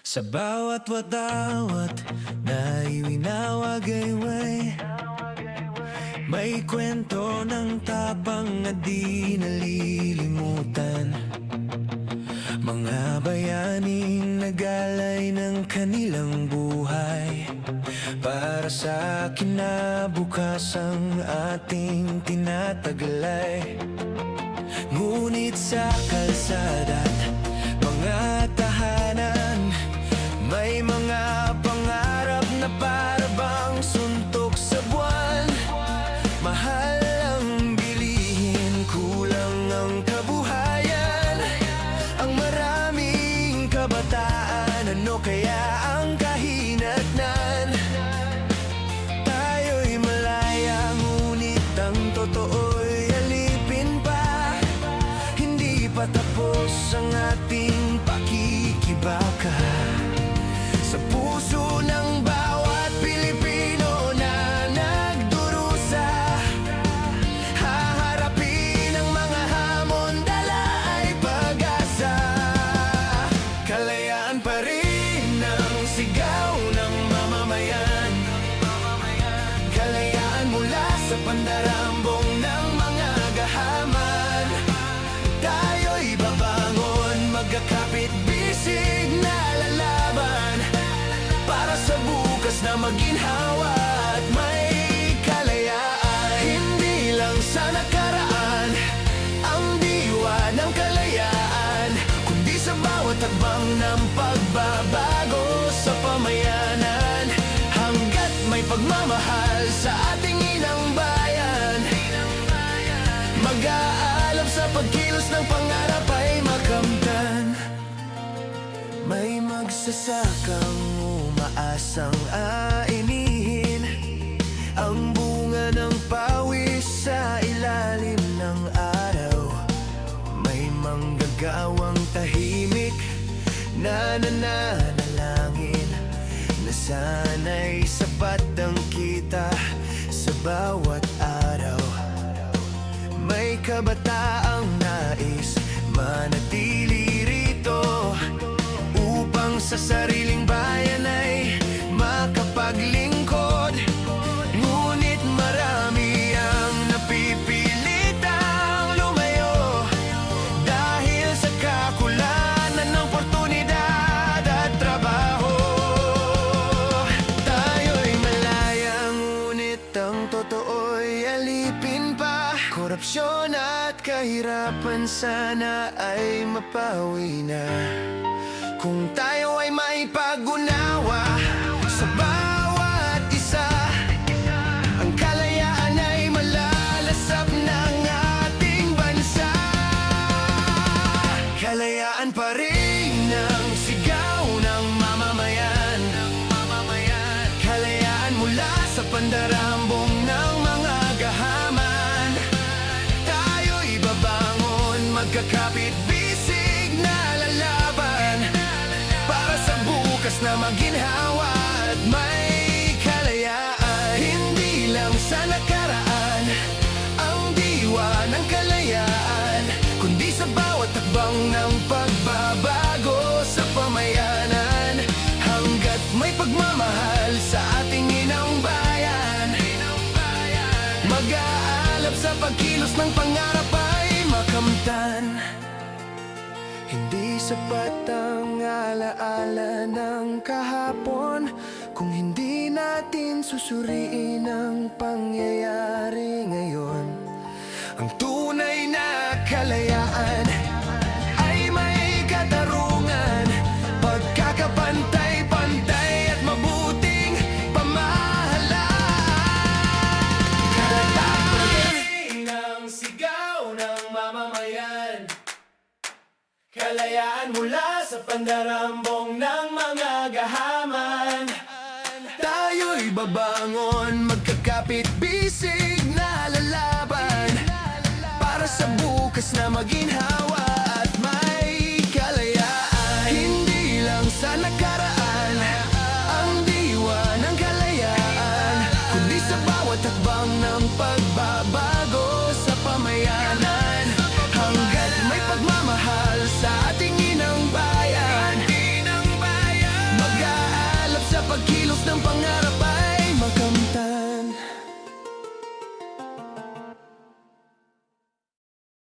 Sa bawat watawat na iwinawagayway, may kwento ng tapang na di nalilimutan. Mga bayaning nagalay ng kanilang buhay para sa kinabukasang ating tinataglay. Ngunit sa kalsada't mga tahanan, may mga pangarap na para bang suntok sa buwan. Mahal ang bilihin, kulang ang kabuhayan. Ang maraming kabataan, ano kaya ang kahinatnan? Tayo'y malaya, ngunit ang totoo'y alipin pa. Hindi pa tapos ang ating pakikibaka sa puso ng bawat Pilipino na nagdurusa. Haharapin ang mga hamon, dala ay pag-asa. Kalayaan pa rin ang sigaw ng mamamayan. Kalayaan mula sa pandarambong ng mga gahaman. Tayo'y babangon, magkakapit bisig na lalaban para sa bukas na maginhawa at may kalayaan. Hindi lang sa nakaraan ang diwa ng kalayaan, kundi sa bawat hakbang ng pagbabago sa pamayanan. Hanggat may pagmamahal sa ating inang bayan, mag-aalab sa pagkilos ng pangarap ay makamtan. May magsasakang umaasang ainihin ang bunga ng pawis sa ilalim ng araw. May manggagawang tahimik na nananalangin na sana'y sapat ang kita sa bawat araw. May kabataang nais manatili rito upang sa sariling bayan ay makapaglingkod. Ngunit marami ang napipilitang lumayo dahil sa kakulangan ng oportunidad at trabaho. Tayo'y malaya, ngunit ang totoo'y alipin pa. Korupsyon at kahirapan sana ay mapawi na kung tayo ay maipag-unawa sa bawat isa. Ang kalayaan ay malalasap ng ating bansa. Kalayaan pa rin ang sigaw ng mamamayan. Kalayaan mula sa pandarambong ng mga gahaman. Tayo'y babangon, magkakapit bisig na lalaban para sa bukas na maginhawa at may kalayaan. Hindi lang sa nakaraan ang diwa ng kalayaan, kundi sa bawat hakbang ng pagbabago sa pamayanan. Hanggat may pagmamahal sa ating inang bayan, mag-aalab sa pagkilos ng pangarap ay makamtan. Hindi sapat ang alaala ng kahapon kung hindi natin susuriin ang pangyayari ngayon. Ang tunay na kalayaan ay may katarungan, pagkakapantay-pantay at mabuting pamahalaan. Kalayaan ang sigaw ng mamamayan. Kalayaan mula sa pandarambong ng mga gahaman. Tayo'y babangon, magkakapit bisig na lalaban para sa bukas na maginhawa